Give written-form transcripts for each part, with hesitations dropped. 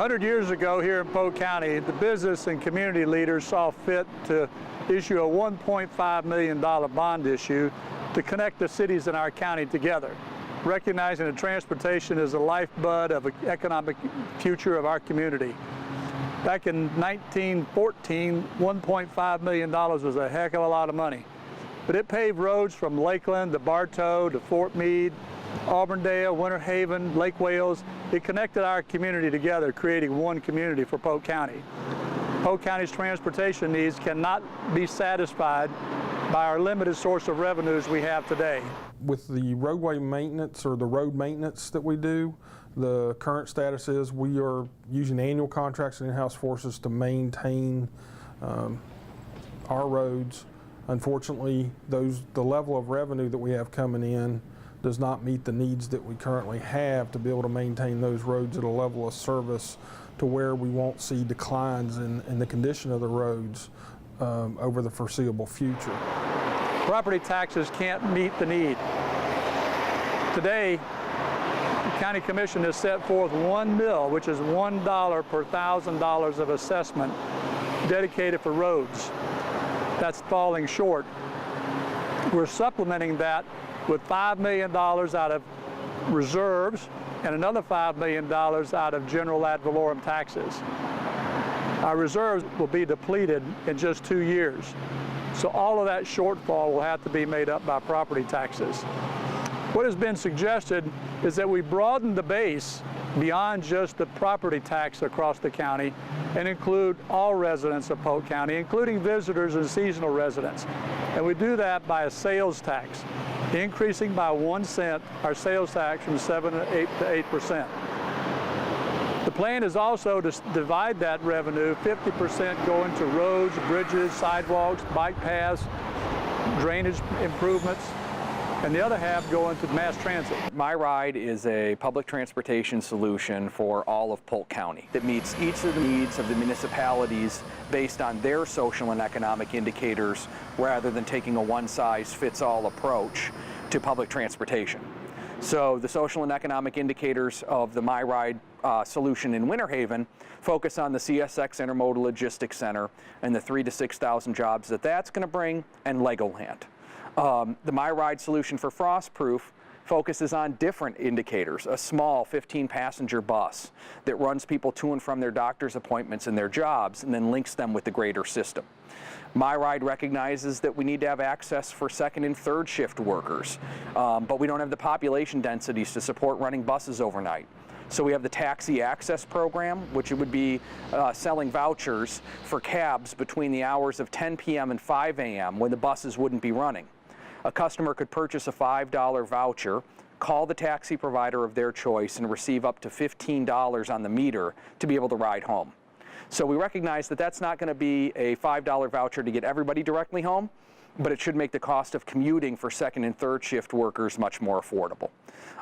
100 years ago here in Polk County, the business and community leaders saw fit to issue a $1.5 million bond issue to connect the cities in our county together, recognizing that transportation is the lifeblood of the economic future of our community. Back in 1914, $1.5 million was a heck of a lot of money. But it paved roads from Lakeland to Bartow to Fort Meade, Auburndale, Winter Haven, Lake Wales. It connected our community together, creating one community for Polk County. Polk County's transportation needs cannot be satisfied by our limited source of revenues we have today. With the roadway maintenance or the road maintenance that we do, the current status is we are using annual contracts and in-house forces to maintain our roads. Unfortunately, the level of revenue that we have coming in does not meet the needs that we currently have to be able to maintain those roads at a level of service to where we won't see declines in the condition of the roads over the foreseeable future. Property taxes can't meet the need. Today, the County Commission has set forth $1 mill, which is $1 per $1,000 of assessment dedicated for roads. That's falling short. We're supplementing that with $5 million out of reserves and another $5 million out of general ad valorem taxes. Our reserves will be depleted in just 2 years. So all of that shortfall will have to be made up by property taxes. What has been suggested is that we broaden the base beyond just the property tax across the county and include all residents of Polk County, including visitors and seasonal residents. And we do that by a sales tax, increasing by 1 cent our sales tax from 7 to 8%. The plan is also to divide that revenue, 50% going to roads, bridges, sidewalks, bike paths, drainage improvements, and the other half going to mass transit. MyRide is a public transportation solution for all of Polk County that meets each of the needs of the municipalities based on their social and economic indicators rather than taking a one-size-fits-all approach to public transportation. So the social and economic indicators of the MyRide solution in Winter Haven focus on the CSX Intermodal Logistics Center and the 3,000 to 6,000 jobs that that's going to bring, and Legoland. The MyRide solution for Frostproof focuses on different indicators, a small 15-passenger bus that runs people to and from their doctor's appointments and their jobs and then links them with the greater system. MyRide recognizes that we need to have access for second and third shift workers, but we don't have the population densities to support running buses overnight. So we have the Taxi Access Program, which would be selling vouchers for cabs between the hours of 10 p.m. and 5 a.m. when the buses wouldn't be running. A customer could purchase a $5 voucher, call the taxi provider of their choice, and receive up to $15 on the meter to be able to ride home. So we recognize that that's not going to be a $5 voucher to get everybody directly home, but it should make the cost of commuting for second and third shift workers much more affordable.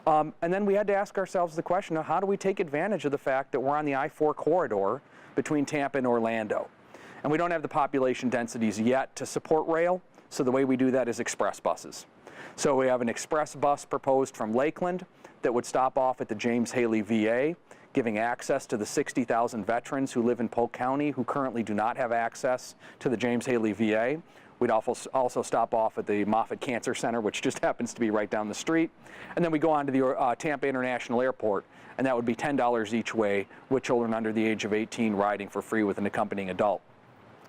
And then we had to ask ourselves the question of how do we take advantage of the fact that we're on the I-4 corridor between Tampa and Orlando. And we don't have the population densities yet to support rail, so the way we do that is express buses. So we have an express bus proposed from Lakeland that would stop off at the James Haley VA, giving access to the 60,000 veterans who live in Polk County who currently do not have access to the James Haley VA. We'd also stop off at the Moffitt Cancer Center, which just happens to be right down the street. And then we go on to the Tampa International Airport, and that would be $10 each way, with children under the age of 18 riding for free with an accompanying adult.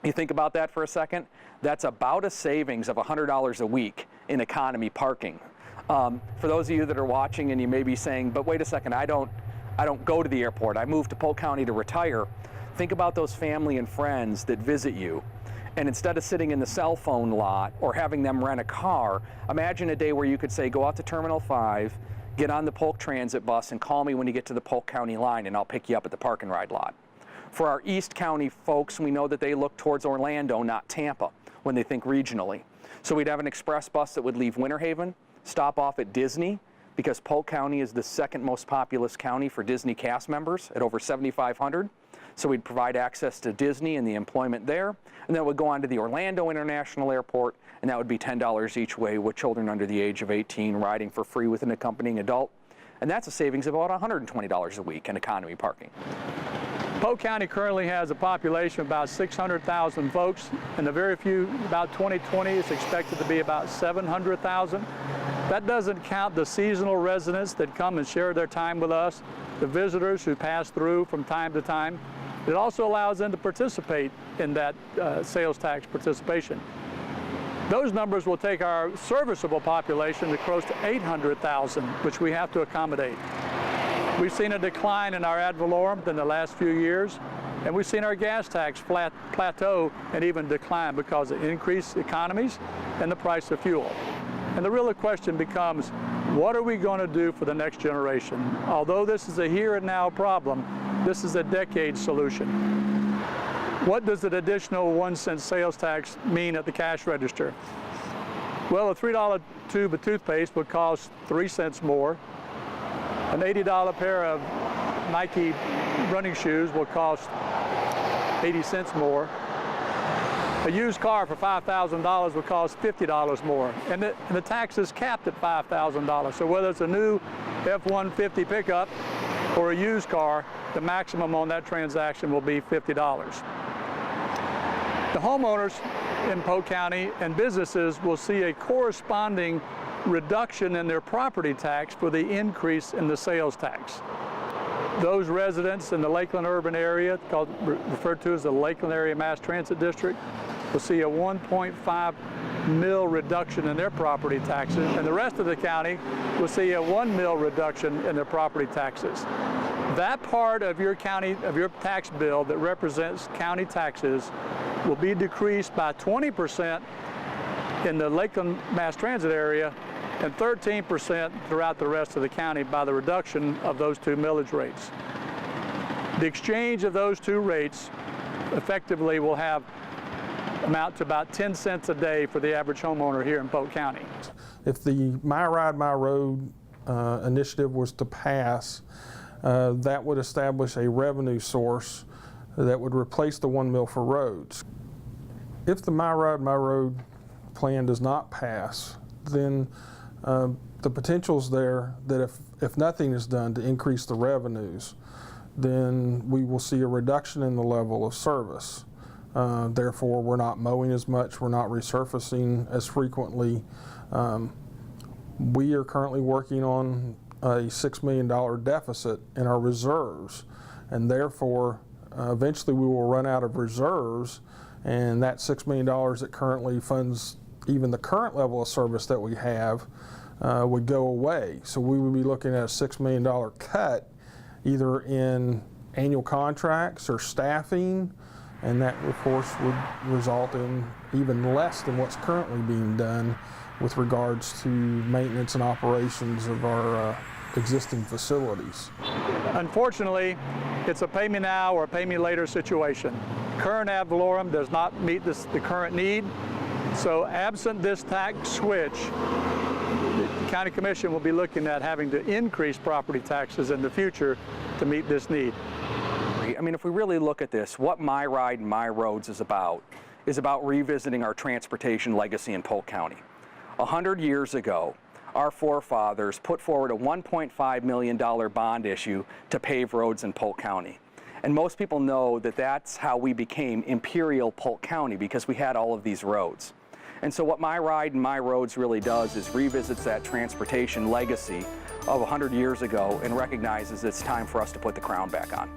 You think about that for a second, that's about a savings of $100 a week in economy parking. For those of you that are watching and you may be saying, but wait a second, I don't go to the airport, I moved to Polk County to retire. Think about those family and friends that visit you. And instead of sitting in the cell phone lot or having them rent a car, imagine a day where you could say, go out to Terminal 5, get on the Polk Transit bus and call me when you get to the Polk County line and I'll pick you up at the park and ride lot. For our East County folks, we know that they look towards Orlando, not Tampa, when they think regionally. So we'd have an express bus that would leave Winter Haven, stop off at Disney, because Polk County is the second most populous county for Disney cast members at over 7,500. So we'd provide access to Disney and the employment there. And then it would go on to the Orlando International Airport, and that would be $10 each way with children under the age of 18 riding for free with an accompanying adult. And that's a savings of about $120 a week in economy parking. Polk County currently has a population of about 600,000 folks. In the very few, about 2020, it's expected to be about 700,000. That doesn't count the seasonal residents that come and share their time with us, the visitors who pass through from time to time. It also allows them to participate in that sales tax participation. Those numbers will take our serviceable population to close to 800,000, which we have to accommodate. We've seen a decline in our ad valorem in the last few years, and we've seen our gas tax plateau and even decline because of increased economies and the price of fuel. And the real question becomes, what are we going to do for the next generation? Although this is a here and now problem, this is a decade solution. What does an additional 1-cent sales tax mean at the cash register? Well, a $3 tube of toothpaste would cost 3 cents more. An $80 pair of Nike running shoes will cost 80 cents more. A used car for $5,000 will cost $50 more. And the tax is capped at $5,000. So whether it's a new F-150 pickup or a used car, the maximum on that transaction will be $50. The homeowners in Polk County and businesses will see a corresponding reduction in their property tax for the increase in the sales tax. Those residents in the Lakeland urban area, referred to as the Lakeland Area Mass Transit District, will see a 1.5 mil reduction in their property taxes, and the rest of the county will see a 1 mil reduction in their property taxes. That part of your county, of your tax bill that represents county taxes will be decreased by 20% in the Lakeland Mass Transit area and 13% throughout the rest of the county by the reduction of those two millage rates. The exchange of those two rates effectively will amount to about 10 cents a day for the average homeowner here in Polk County. If the MyRide, MyRoad initiative was to pass, that would establish a revenue source that would replace the 1 mil for roads. If the MyRide, MyRoad plan does not pass, then the potential's there that if nothing is done to increase the revenues, then we will see a reduction in the level of service. Therefore, we're not mowing as much, we're not resurfacing as frequently. We are currently working on a $6 million deficit in our reserves, and therefore, eventually we will run out of reserves, and that $6 million that currently funds even the current level of service that we have would go away. So we would be looking at a $6 million cut either in annual contracts or staffing, and that of course would result in even less than what's currently being done with regards to maintenance and operations of our existing facilities. Unfortunately, it's a pay me now or pay me later situation. Current ad valorem does not meet the current need. So absent this tax switch, the County Commission will be looking at having to increase property taxes in the future to meet this need. I mean, if we really look at this, what MyRide and MyRoads is about revisiting our transportation legacy in Polk County. 100 years ago, our forefathers put forward a $1.5 million bond issue to pave roads in Polk County. And most people know that that's how we became Imperial Polk County, because we had all of these roads. And so what MyRide and MyRoads really does is revisits that transportation legacy of 100 years ago and recognizes it's time for us to put the crown back on.